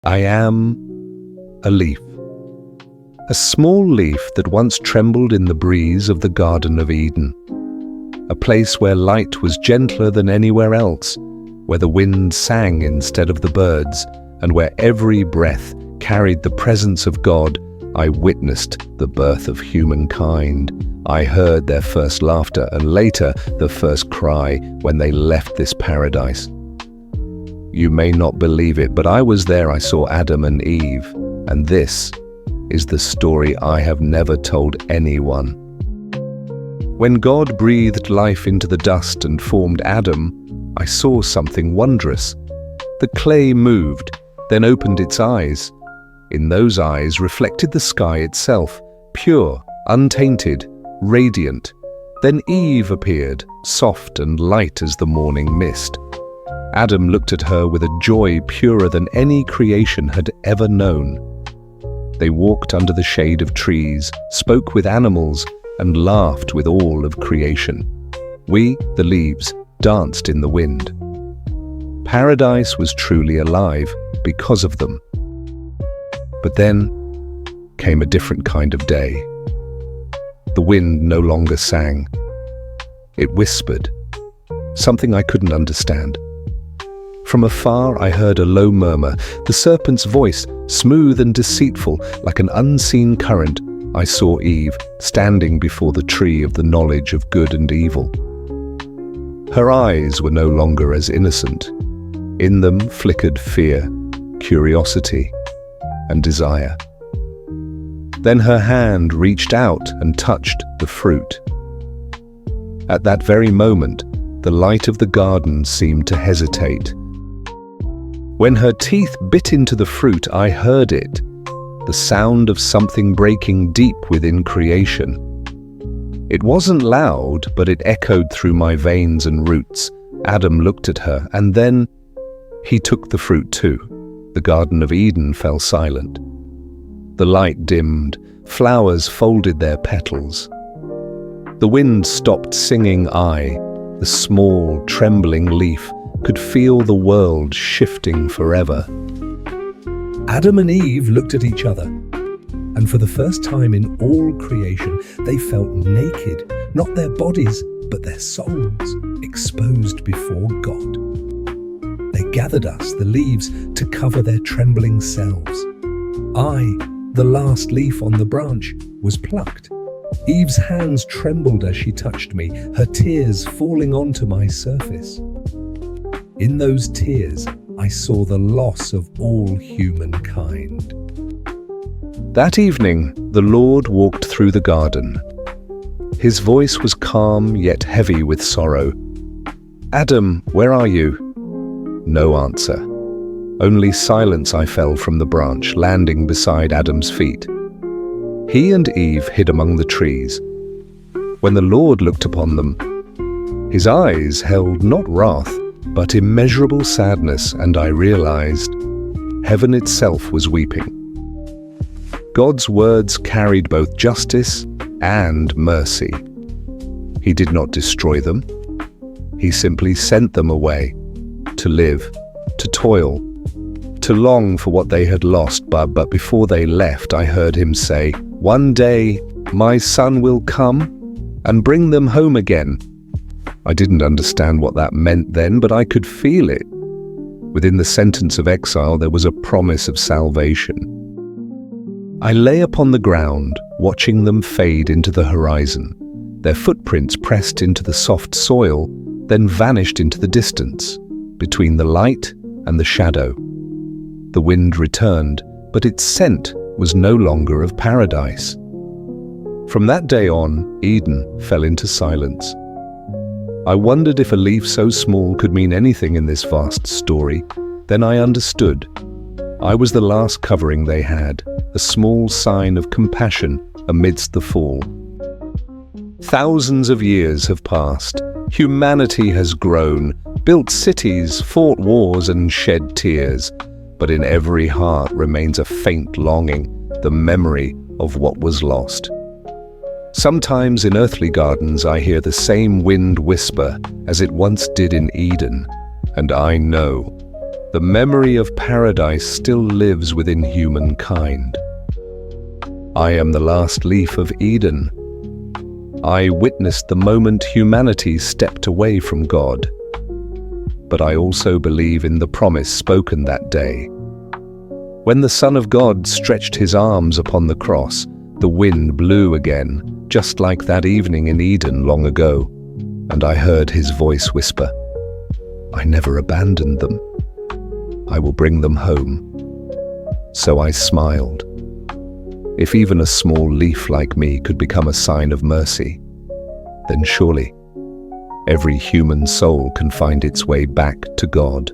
I am a leaf. A small leaf that once trembled in the breeze of the Garden of Eden. A place where light was gentler than anywhere else, where the wind sang instead of the birds, and where every breath carried the presence of God. I witnessed the birth of humankind. I heard their first laughter and later the first cry when they left this paradise. You may not believe it, but I was there. I saw Adam and Eve, and this is the story I have never told anyone. When God breathed life into the dust and formed Adam, I saw something wondrous. The clay moved, then opened its eyes. In those eyes reflected the sky itself, pure, untainted, radiant. Then Eve appeared, soft and light as the morning mist. Adam looked at her with a joy purer than any creation had ever known. They walked under the shade of trees, spoke with animals, and laughed with all of creation. We, the leaves, danced in the wind. Paradise was truly alive because of them. But then came a different kind of day. The wind no longer sang. It whispered, something I couldn't understand. From afar I heard a low murmur, the serpent's voice, smooth and deceitful, like an unseen current. I saw Eve standing before the tree of the knowledge of good and evil. Her eyes were no longer as innocent. In them flickered fear, curiosity, and desire. Then her hand reached out and touched the fruit. At that very moment, the light of the garden seemed to hesitate. When her teeth bit into the fruit, I heard it, the sound of something breaking deep within creation. It wasn't loud, but it echoed through my veins and roots. Adam looked at her, and then he took the fruit too. The Garden of Eden fell silent. The light dimmed, flowers folded their petals. The wind stopped singing. I, the small, trembling leaf, could feel the world shifting forever. Adam and Eve looked at each other, and for the first time in all creation, they felt naked, not their bodies, but their souls, exposed before God. They gathered us, the leaves, to cover their trembling selves. I, the last leaf on the branch, was plucked. Eve's hands trembled as she touched me, her tears falling onto my surface. In those tears, I saw the loss of all humankind. That evening, the Lord walked through the garden. His voice was calm yet heavy with sorrow. Adam, where are you? No answer. Only silence. I fell from the branch, landing beside Adam's feet. He and Eve hid among the trees. When the Lord looked upon them, his eyes held not wrath, but immeasurable sadness, and I realized heaven itself was weeping. God's words carried both justice and mercy. He did not destroy them. He simply sent them away to live, to toil, to long for what they had lost. But before they left, I heard him say, "One day my son will come and bring them home again." I didn't understand what that meant then, but I could feel it. Within the sentence of exile, there was a promise of salvation. I lay upon the ground, watching them fade into the horizon. Their footprints pressed into the soft soil, then vanished into the distance, between the light and the shadow. The wind returned, but its scent was no longer of paradise. From that day on, Eden fell into silence. I wondered if a leaf so small could mean anything in this vast story. Then I understood. I was the last covering they had, a small sign of compassion amidst the fall. Thousands of years have passed. Humanity has grown, built cities, fought wars, and shed tears. But in every heart remains a faint longing, the memory of what was lost. Sometimes in earthly gardens I hear the same wind whisper as it once did in Eden, and I know The memory of paradise still lives within humankind. I am the last leaf of Eden. I witnessed the moment humanity stepped away from God. But I also believe in the promise spoken that day. When the Son of God stretched his arms upon the cross, the wind blew again, just like that evening in Eden long ago, and I heard his voice whisper, "I never abandoned them. I will bring them home." So I smiled. If even a small leaf like me could become a sign of mercy, then surely every human soul can find its way back to God.